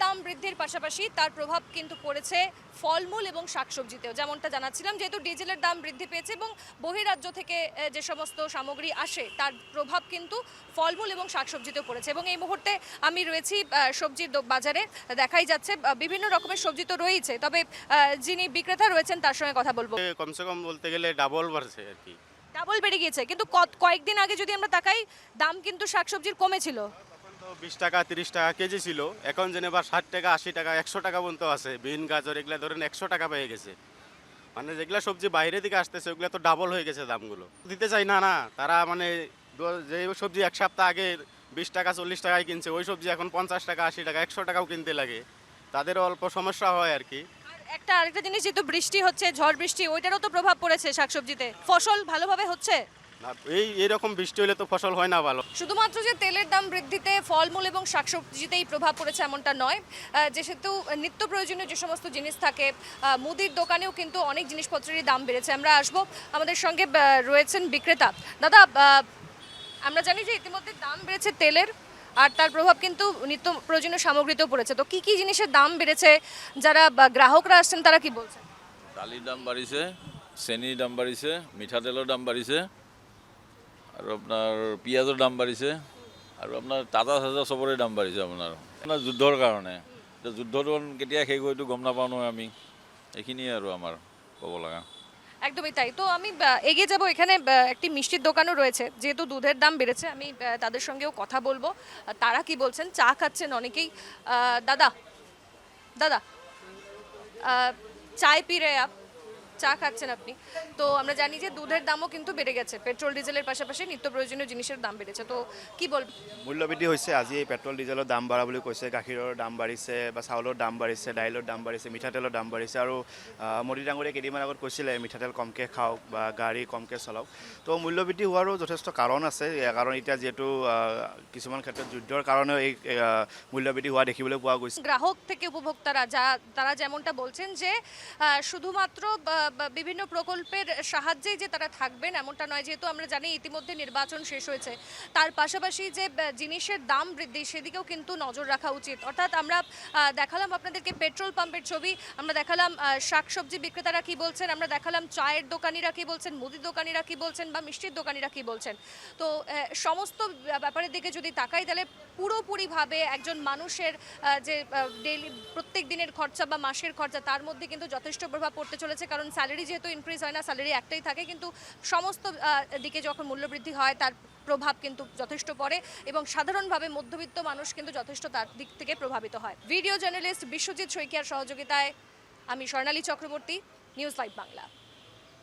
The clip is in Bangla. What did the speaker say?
দাম বৃদ্ধির পাশাপাশি তার প্রভাব কিন্তু পড়েছে ফলমূল এবং শাকসবজিতেও, যেমনটা জানাচ্ছিলাম, যেহেতু ডিজেলের দাম বৃদ্ধি পেয়েছে এবং বহিরাজ্য থেকে যে সমস্ত সামগ্রী আসে তার প্রভাব কিন্তু ফলমূল এবং শাকসবজিতেও পড়েছে। এবং এই মুহূর্তে আমি রয়েছি সবজির বাজারে, দেখাই যাচ্ছে বিভিন্ন রকমের সবজি তো রয়েছে, তবে যিনি বিক্রেতা রয়েছেন তার সঙ্গে কথা বলবো। কমসে কম বলতে গেলে ডাবল বাড়ছে আর কি। ডাবল বেড়ে গিয়েছে, কিন্তু কয়েকদিন আগে যদি আমরা তাকাই দাম কিন্তু শাকসবজির কমেছিল। তখন তো 20 টাকা 30 টাকা কেজি ছিল, এখন যেন এবার 60 টাকা 80 টাকা 100 টাকা পর্যন্ত আছে। বিন গাজর এগুলা ধরেন 100 টাকা পেয়ে গেছে। মানে যেগুলা সবজি বাইরে থেকে আসতেছে ওগুলা তো ডাবল হয়ে গেছে দামগুলো। দিতে চাই না, তারা মানে যে সবজি এক সপ্তাহ আগে 20 টাকা 40 টাকায় কিনছে, ওই সবজি এখন 50 টাকা 80 টাকা 100 টাকাও কিনতে লাগে। তাদেরও অল্প সমস্যা হয় আর কি। আর আরেকটা জিনিস, যেহেতু বৃষ্টি হচ্ছে, ঝড় বৃষ্টি, ওইটারও তো প্রভাব পড়েছে শাকসবজিতে। ফসল ভালোভাবে হচ্ছে? না, এইরকম বৃষ্টি হলে তো ফসল হয় না ভালো। শুধুমাত্র যে তেলের দাম বৃদ্ধিতে ফলমূল এবং শাকসবজিতেই প্রভাব পড়েছে এমনটা নয়, যেহেতু নিত্য প্রয়োজনীয় যে সমস্ত জিনিস থাকে, মুদির দোকানেও কিন্তু অনেক জিনিসপত্রেরই দাম বেড়েছে। আমরা আসবো, আমাদের সঙ্গে রয়েছেন বিক্রেতা। দাদা, আমরা জানি যে ইতিমধ্যে দাম বেড়েছে তেলের, আর তার প্রভাব কিন্তু নিত্য প্রয়োজনীয় সামগ্রীতেও পড়েছে। তো কি কি জিনিসের দাম বেড়েছে, যারা গ্রাহকরা আসছেন তারা কি বলছেন? দালির দাম বাড়িছে, চেনির দাম বাড়িছে, মিঠাতেলৰ দাম বাড়িছে, আৰু আপোনাৰ পিঁয়াজৰ দাম বাঢ়িছে, আৰু আপোনাৰ টাটা চাটা চবৰে দাম বাঢ়িছে। আপোনাৰ যুদ্ধৰ কাৰণে, এতিয়া যুদ্ধটো কেতিয়া শেষ হয়তো গম নাপাওঁ নহয় আমি। এইখিনিয়ে আৰু আমাৰ ক'ব লগা। একদমই তাই। তো আমি এগিয়ে যাব, এখানে একটি মিষ্টির দোকানও রয়েছে। যেহেতু দুধের দাম বেড়েছে, আমি তাদের সঙ্গেও কথা বলবো, তারা কি বলছেন। চা খাচ্ছেন অনেকেই। দাদা দাদা চায় পি রে আপ, চা খাচ্ছেন আপনি। তো আমরা জানি যে দুধের দামও কিন্তু বেড়ে গেছে, পেট্রোল ডিজেলের পাশাপাশি নিত্য প্রয়োজনীয় জিনিসের দাম বেড়েছে। তো কি বলবেন? মূল্যবৃদ্ধি হৈছে। আজি এই পেট্ৰল ডিজেলৰ দাম বাঢ়া বুলি কৈছে, গাখীৰৰ দাম বাঢ়িছে বা চাউলৰ দাম বাঢ়িছে, দাইলৰ দাম বাঢ়িছে, মিঠাতেলৰ দাম বাঢ়িছে। আৰু মোদী ডাঙৰীয়ে কেইদিনমান আগত কৈছিলে মিঠাতেল কমকৈ খাওক বা গাড়ী কমকৈ চলাওক। তো মূল্যবৃদ্ধি হোৱাৰো যথেষ্ট কাৰণ আছে, কাৰণ এতিয়া যিহেতু কিছুমান ক্ষেত্ৰত যুদ্ধৰ কাৰণেও এই মূল্যবৃদ্ধি হোৱা দেখিবলৈ পোৱা গৈছে। গ্রাহক থেকে উপভোক্তারা তারা যেমনটা বলছেন যে শুধুমাত্র বিভিন্ন প্রকল্পের সাহায্যেই যে তারা থাকবেন এমনটা নয়। যেহেতু আমরা জানি ইতিমধ্যে নির্বাচন শেষ হয়েছে, তার পাশাপাশি যে জিনিসের দাম বৃদ্ধি সেদিকেও কিন্তু নজর রাখা উচিত। অর্থাৎ আমরা দেখালাম আপনাদেরকে পেট্রোল পাম্পের ছবি, আমরা দেখালাম শাকসবজি বিক্রেতারা কি বলছেন, আমরা দেখালাম চায়ের দোকানিরা কি বলছেন, মুদির দোকানিরা কি বলছেন বা মিষ্টির দোকানিরা কি বলছেন। তো সমস্ত ব্যাপারের দিকে যদি তাকাই, তাহলে পুরোপুরিভাবে একজন মানুষের যে ডেইলি প্রত্যেক দিনের খরচা বা মাসের খরচা, তার মধ্যে কিন্তু যথেষ্ট প্রভাব পড়তে চলেছে। কারণ স্যালারি যেহেতু ইনক্রিজ হয় না, স্যালারি একটাই থাকে, কিন্তু সমস্ত দিকে যখন মূল্যবৃদ্ধি হয় তার প্রভাব কিন্তু যথেষ্ট পড়ে এবং সাধারণভাবে মধ্যবিত্ত মানুষ কিন্তু যথেষ্ট তার দিক থেকে প্রভাবিত হয়। ভিডিও জার্নালিস্ট বিশ্বজিৎ শইকিয়ার সহযোগিতায় আমি স্বর্ণালী চক্রবর্তী, নিউজ লাইভ বাংলা।